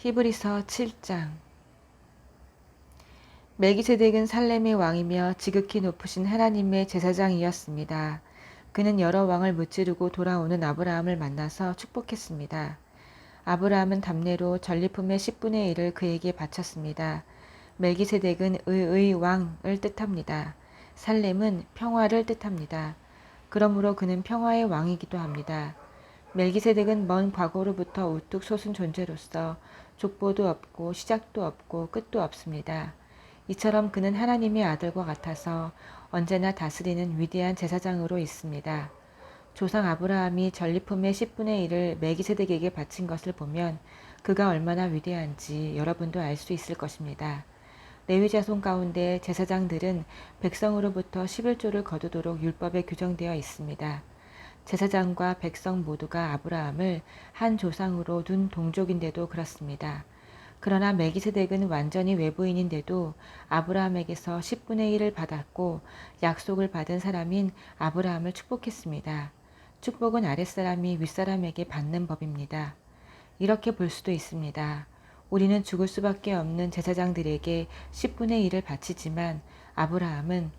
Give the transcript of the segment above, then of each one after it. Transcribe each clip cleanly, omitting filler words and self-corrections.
히브리서 7장. 멜기세덱은 살렘의 왕이며 지극히 높으신 하나님의 제사장이었습니다. 그는 여러 왕을 무찌르고 돌아오는 아브라함을 만나서 축복했습니다. 아브라함은 답례로 전리품의 10분의 1을 그에게 바쳤습니다. 멜기세덱은 의의 왕을 뜻합니다. 살렘은 평화를 뜻합니다. 그러므로 그는 평화의 왕이기도 합니다. 멜기세덱은 먼 과거로부터 우뚝 솟은 존재로서 족보도 없고 시작도 없고 끝도 없습니다. 이처럼 그는 하나님의 아들과 같아서 언제나 다스리는 위대한 제사장으로 있습니다. 조상 아브라함이 전리품의 10분의 1을 멜기세덱에게 바친 것을 보면 그가 얼마나 위대한지 여러분도 알 수 있을 것입니다. 레위 자손 가운데 제사장들은 백성으로부터 11조를 거두도록 율법에 규정되어 있습니다. 제사장과 백성 모두가 아브라함을 한 조상으로 둔 동족인데도 그렇습니다. 그러나 멜기세덱은 완전히 외부인인데도 아브라함에게서 10분의 1을 받았고 약속을 받은 사람인 아브라함을 축복했습니다. 축복은 아랫사람이 윗사람에게 받는 법입니다. 이렇게 볼 수도 있습니다. 우리는 죽을 수밖에 없는 제사장들에게 10분의 1을 바치지만 아브라함은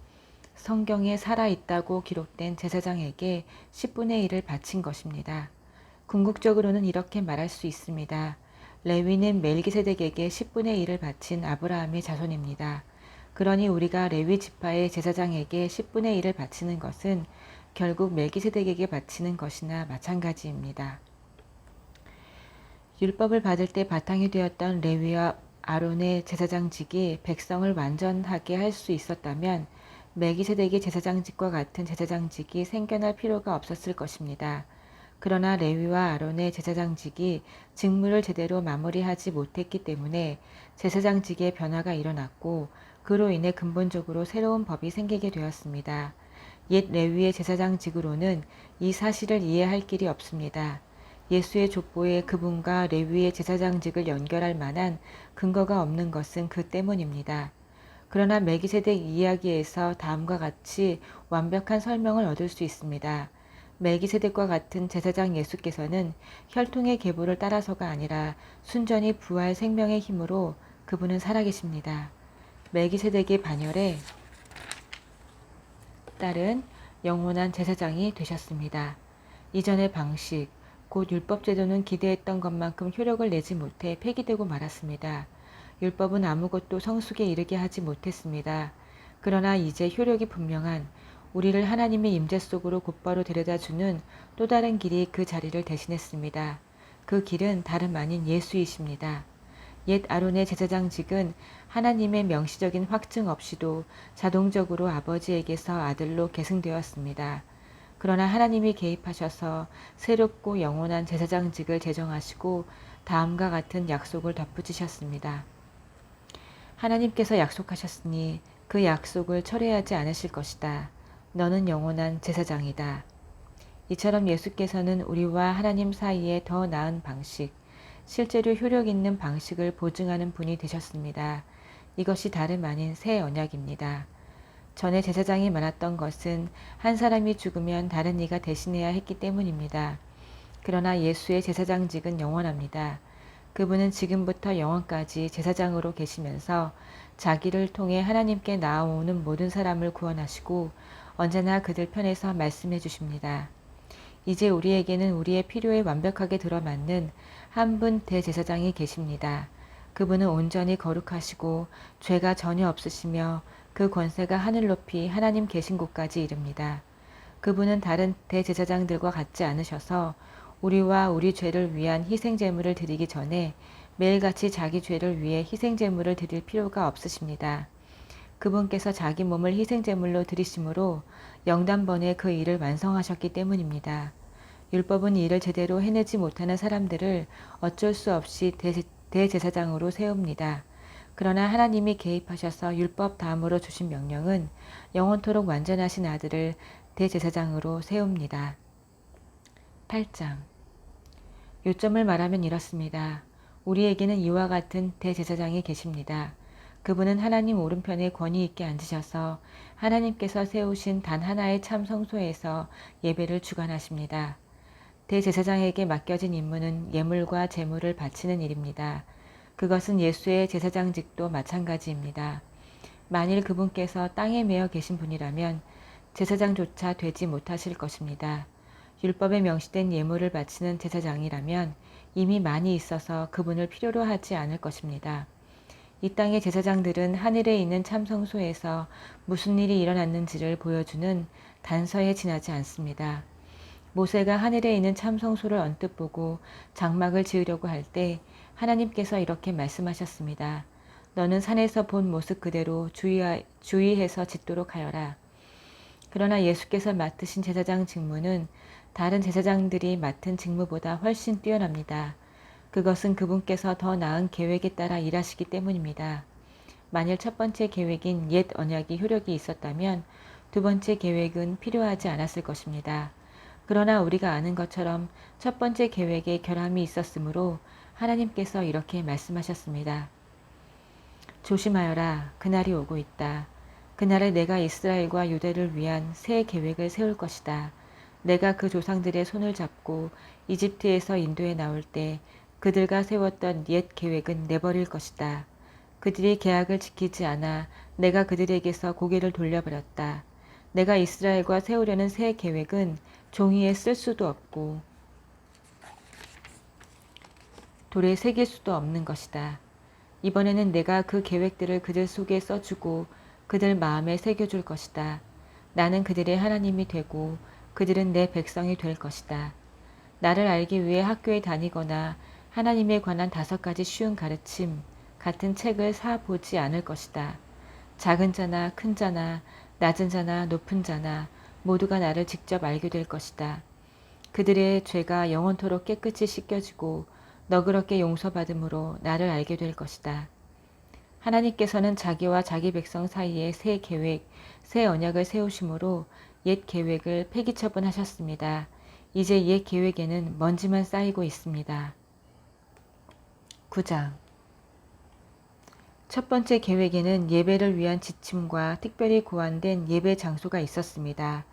성경에 살아있다고 기록된 제사장에게 10분의 1을 바친 것입니다. 궁극적으로는 이렇게 말할 수 있습니다. 레위는 멜기세덱에게 10분의 1을 바친 아브라함의 자손입니다. 그러니 우리가 레위 지파의 제사장에게 10분의 1을 바치는 것은 결국 멜기세덱에게 바치는 것이나 마찬가지입니다. 율법을 받을 때 바탕이 되었던 레위와 아론의 제사장직이 백성을 완전하게 할 수 있었다면 멜기세덱의 제사장직과 같은 제사장직이 생겨날 필요가 없었을 것입니다. 그러나 레위와 아론의 제사장직이 직무를 제대로 마무리하지 못했기 때문에 제사장직의 변화가 일어났고 그로 인해 근본적으로 새로운 법이 생기게 되었습니다. 옛 레위의 제사장직으로는 이 사실을 이해할 길이 없습니다. 예수의 족보에 그분과 레위의 제사장직을 연결할 만한 근거가 없는 것은 그 때문입니다. 그러나 멜기세덱 이야기에서 다음과 같이 완벽한 설명을 얻을 수 있습니다. 멜기세덱과 같은 제사장 예수께서는 혈통의 계보를 따라서가 아니라 순전히 부활 생명의 힘으로 그분은 살아계십니다. 멜기세덱의 반열에 따른 영원한 제사장이 되셨습니다. 이전의 방식, 곧 율법제도는 기대했던 것만큼 효력을 내지 못해 폐기되고 말았습니다. 율법은 아무것도 성숙에 이르게 하지 못했습니다. 그러나 이제 효력이 분명한 우리를 하나님의 임재 속으로 곧바로 데려다주는 또 다른 길이 그 자리를 대신했습니다. 그 길은 다름 아닌 예수이십니다. 옛 아론의 제사장직은 하나님의 명시적인 확증 없이도 자동적으로 아버지에게서 아들로 계승되었습니다. 그러나 하나님이 개입하셔서 새롭고 영원한 제사장직을 제정하시고 다음과 같은 약속을 덧붙이셨습니다. 하나님께서 약속하셨으니 그 약속을 철회하지 않으실 것이다. 너는 영원한 제사장이다. 이처럼 예수께서는 우리와 하나님 사이에 더 나은 방식, 실제로 효력 있는 방식을 보증하는 분이 되셨습니다. 이것이 다름 아닌 새 언약입니다. 전에 제사장이 많았던 것은 한 사람이 죽으면 다른 이가 대신해야 했기 때문입니다. 그러나 예수의 제사장직은 영원합니다. 그분은 지금부터 영원까지 제사장으로 계시면서 자기를 통해 하나님께 나아오는 모든 사람을 구원하시고 언제나 그들 편에서 말씀해 주십니다. 이제 우리에게는 우리의 필요에 완벽하게 들어맞는 한 분 대제사장이 계십니다. 그분은 온전히 거룩하시고 죄가 전혀 없으시며 그 권세가 하늘 높이 하나님 계신 곳까지 이릅니다. 그분은 다른 대제사장들과 같지 않으셔서 우리와 우리 죄를 위한 희생제물을 드리기 전에 매일같이 자기 죄를 위해 희생제물을 드릴 필요가 없으십니다. 그분께서 자기 몸을 희생제물로 드리심으로 영단번에 그 일을 완성하셨기 때문입니다. 율법은 이 일을 제대로 해내지 못하는 사람들을 어쩔 수 없이 대제사장으로 세웁니다. 그러나 하나님이 개입하셔서 율법 다음으로 주신 명령은 영원토록 완전하신 아들을 대제사장으로 세웁니다. 8장. 요점을 말하면 이렇습니다. 우리에게는 이와 같은 대제사장이 계십니다. 그분은 하나님 오른편에 권위 있게 앉으셔서 하나님께서 세우신 단 하나의 참 성소에서 예배를 주관하십니다. 대제사장에게 맡겨진 임무는 예물과 제물을 바치는 일입니다. 그것은 예수의 제사장직도 마찬가지입니다. 만일 그분께서 땅에 매여 계신 분이라면 제사장조차 되지 못하실 것입니다. 율법에 명시된 예물을 바치는 제사장이라면 이미 많이 있어서 그분을 필요로 하지 않을 것입니다. 이 땅의 제사장들은 하늘에 있는 참성소에서 무슨 일이 일어났는지를 보여주는 단서에 지나지 않습니다. 모세가 하늘에 있는 참성소를 언뜻 보고 장막을 지으려고 할 때 하나님께서 이렇게 말씀하셨습니다. 너는 산에서 본 모습 그대로 주의해서 짓도록 하여라. 그러나 예수께서 맡으신 제사장 직무는 다른 제사장들이 맡은 직무보다 훨씬 뛰어납니다. 그것은 그분께서 더 나은 계획에 따라 일하시기 때문입니다. 만일 첫 번째 계획인 옛 언약이 효력이 있었다면 두 번째 계획은 필요하지 않았을 것입니다. 그러나 우리가 아는 것처럼 첫 번째 계획에 결함이 있었으므로 하나님께서 이렇게 말씀하셨습니다. 조심하여라. 그날이 오고 있다. 그날에 내가 이스라엘과 유대를 위한 새 계획을 세울 것이다. 내가 그 조상들의 손을 잡고 이집트에서 인도에 나올 때 그들과 세웠던 옛 계획은 내버릴 것이다. 그들이 계약을 지키지 않아 내가 그들에게서 고개를 돌려버렸다. 내가 이스라엘과 세우려는 새 계획은 종이에 쓸 수도 없고 돌에 새길 수도 없는 것이다. 이번에는 내가 그 계획들을 그들 속에 써주고 그들 마음에 새겨줄 것이다. 나는 그들의 하나님이 되고 그들은 내 백성이 될 것이다. 나를 알기 위해 학교에 다니거나 하나님에 관한 5가지 쉬운 가르침 같은 책을 사 보지 않을 것이다. 작은 자나 큰 자나 낮은 자나 높은 자나 모두가 나를 직접 알게 될 것이다. 그들의 죄가 영원토록 깨끗이 씻겨지고 너그럽게 용서받음으로 나를 알게 될 것이다. 하나님께서는 자기와 자기 백성 사이에 새 계획, 새 언약을 세우심으로 옛 계획을 폐기처분하셨습니다. 이제 옛 계획에는 먼지만 쌓이고 있습니다. 9장 첫 번째 계획에는 예배를 위한 지침과 특별히 고안된 예배 장소가 있었습니다.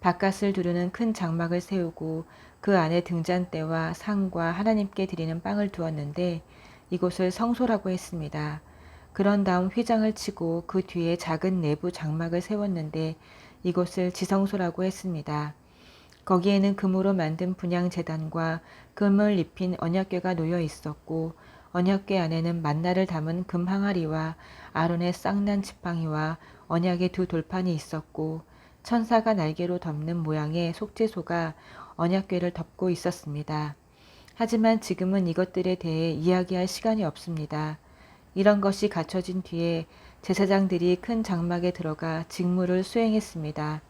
바깥을 두르는 큰 장막을 세우고 그 안에 등잔대와 상과 하나님께 드리는 빵을 두었는데 이곳을 성소라고 했습니다. 그런 다음 휘장을 치고 그 뒤에 작은 내부 장막을 세웠는데 이곳을 지성소라고 했습니다. 거기에는 금으로 만든 분향제단과 금을 입힌 언약궤가 놓여 있었고 언약궤 안에는 만나를 담은 금 항아리와 아론의 쌍난 지팡이와 언약의 2 돌판이 있었고 천사가 날개로 덮는 모양의 속죄소가 언약궤를 덮고 있었습니다. 하지만 지금은 이것들에 대해 이야기할 시간이 없습니다. 이런 것이 갖춰진 뒤에 제사장들이 큰 장막에 들어가 직무를 수행했습니다.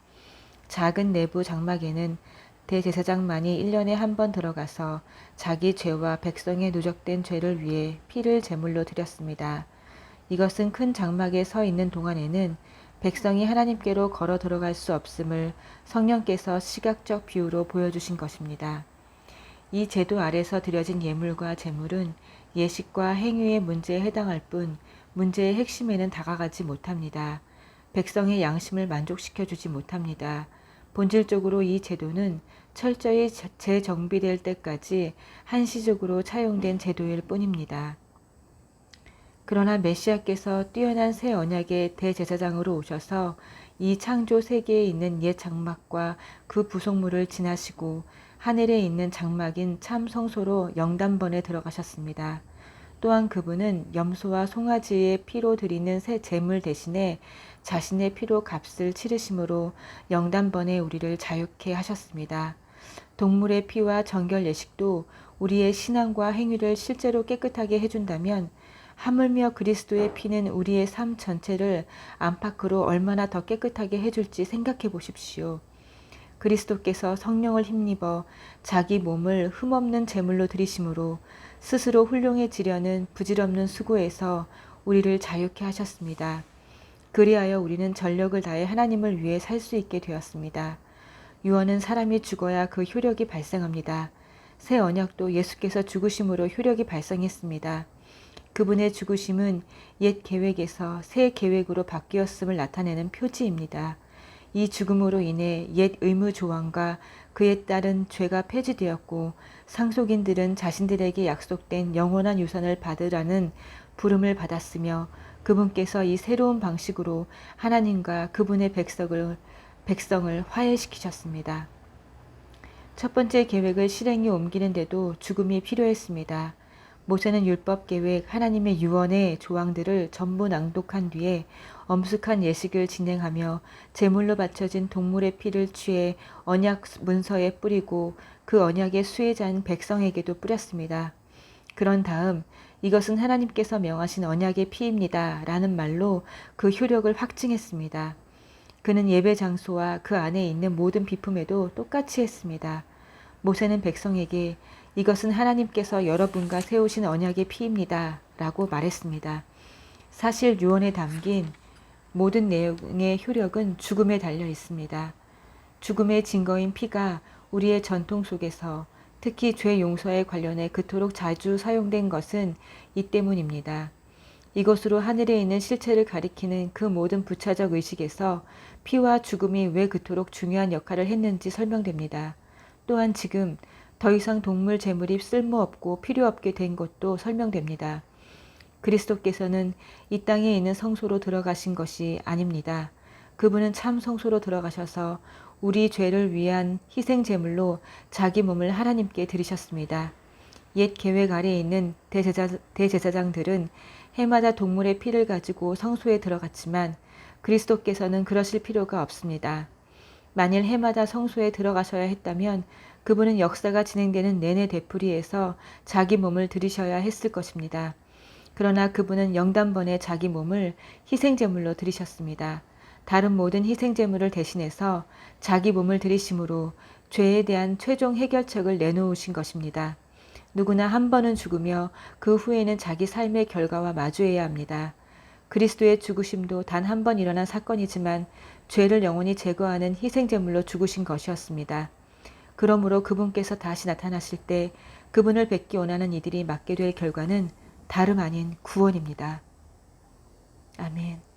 작은 내부 장막에는 대제사장만이 1년에 한 번 들어가서 자기 죄와 백성의 누적된 죄를 위해 피를 제물로 드렸습니다. 이것은 큰 장막에 서 있는 동안에는 백성이 하나님께로 걸어 들어갈 수 없음을 성령께서 시각적 비유로 보여주신 것입니다. 이 제도 아래서 드려진 예물과 제물은 예식과 행위의 문제에 해당할 뿐 문제의 핵심에는 다가가지 못합니다. 백성의 양심을 만족시켜주지 못합니다. 본질적으로 이 제도는 철저히 재정비될 때까지 한시적으로 차용된 제도일 뿐입니다. 그러나 메시아께서 뛰어난 새 언약의 대제사장으로 오셔서 이 창조 세계에 있는 옛 장막과 그 부속물을 지나시고 하늘에 있는 장막인 참 성소로 영단번에 들어가셨습니다. 또한 그분은 염소와 송아지의 피로 드리는 새 제물 대신에 자신의 피로 값을 치르심으로 영단번에 우리를 자유케 하셨습니다. 동물의 피와 정결 예식도 우리의 신앙과 행위를 실제로 깨끗하게 해준다면 하물며 그리스도의 피는 우리의 삶 전체를 안팎으로 얼마나 더 깨끗하게 해줄지 생각해 보십시오. 그리스도께서 성령을 힘입어 자기 몸을 흠없는 제물로 드리심으로 스스로 훌륭해지려는 부질없는 수고에서 우리를 자유케 하셨습니다. 그리하여 우리는 전력을 다해 하나님을 위해 살 수 있게 되었습니다. 유언은 사람이 죽어야 그 효력이 발생합니다. 새 언약도 예수께서 죽으심으로 효력이 발생했습니다. 그분의 죽으심은 옛 계획에서 새 계획으로 바뀌었음을 나타내는 표지입니다. 이 죽음으로 인해 옛 의무 조항과 그에 따른 죄가 폐지되었고 상속인들은 자신들에게 약속된 영원한 유산을 받으라는 부름을 받았으며 그분께서 이 새로운 방식으로 하나님과 그분의 백성을 화해시키셨습니다. 첫 번째 계획을 실행에 옮기는데도 죽음이 필요했습니다. 모세는 율법 계획 하나님의 유언의 조항들을 전부 낭독한 뒤에 엄숙한 예식을 진행하며 제물로 바쳐진 동물의 피를 취해 언약 문서에 뿌리고 그 언약의 수혜자인 백성에게도 뿌렸습니다. 그런 다음 이것은 하나님께서 명하신 언약의 피입니다 라는 말로 그 효력을 확증했습니다. 그는 예배 장소와 그 안에 있는 모든 비품에도 똑같이 했습니다. 모세는 백성에게 이것은 하나님께서 여러분과 세우신 언약의 피입니다 라고 말했습니다. 사실 유언에 담긴 모든 내용의 효력은 죽음에 달려 있습니다. 죽음의 증거인 피가 우리의 전통 속에서 특히 죄 용서에 관련해 그토록 자주 사용된 것은 이 때문입니다. 이것으로 하늘에 있는 실체를 가리키는 그 모든 부차적 의식에서 피와 죽음이 왜 그토록 중요한 역할을 했는지 설명됩니다. 또한 지금 더 이상 동물 제물이 쓸모없고 필요없게 된 것도 설명됩니다. 그리스도께서는 이 땅에 있는 성소로 들어가신 것이 아닙니다. 그분은 참 성소로 들어가셔서 우리 죄를 위한 희생 제물로 자기 몸을 하나님께 드리셨습니다. 옛 계획 아래에 있는 대제사장들은 해마다 동물의 피를 가지고 성소에 들어갔지만 그리스도께서는 그러실 필요가 없습니다. 만일 해마다 성소에 들어가셔야 했다면 그분은 역사가 진행되는 내내 되풀이해서 자기 몸을 드리셔야 했을 것입니다. 그러나 그분은 영단번에 자기 몸을 희생제물로 드리셨습니다. 다른 모든 희생제물을 대신해서 자기 몸을 드리심으로 죄에 대한 최종 해결책을 내놓으신 것입니다. 누구나 한 번은 죽으며 그 후에는 자기 삶의 결과와 마주해야 합니다. 그리스도의 죽으심도 단 한 번 일어난 사건이지만 죄를 영원히 제거하는 희생제물로 죽으신 것이었습니다. 그러므로 그분께서 다시 나타나실 때 그분을 뵙기 원하는 이들이 맞게 될 결과는 다름 아닌 구원입니다. 아멘.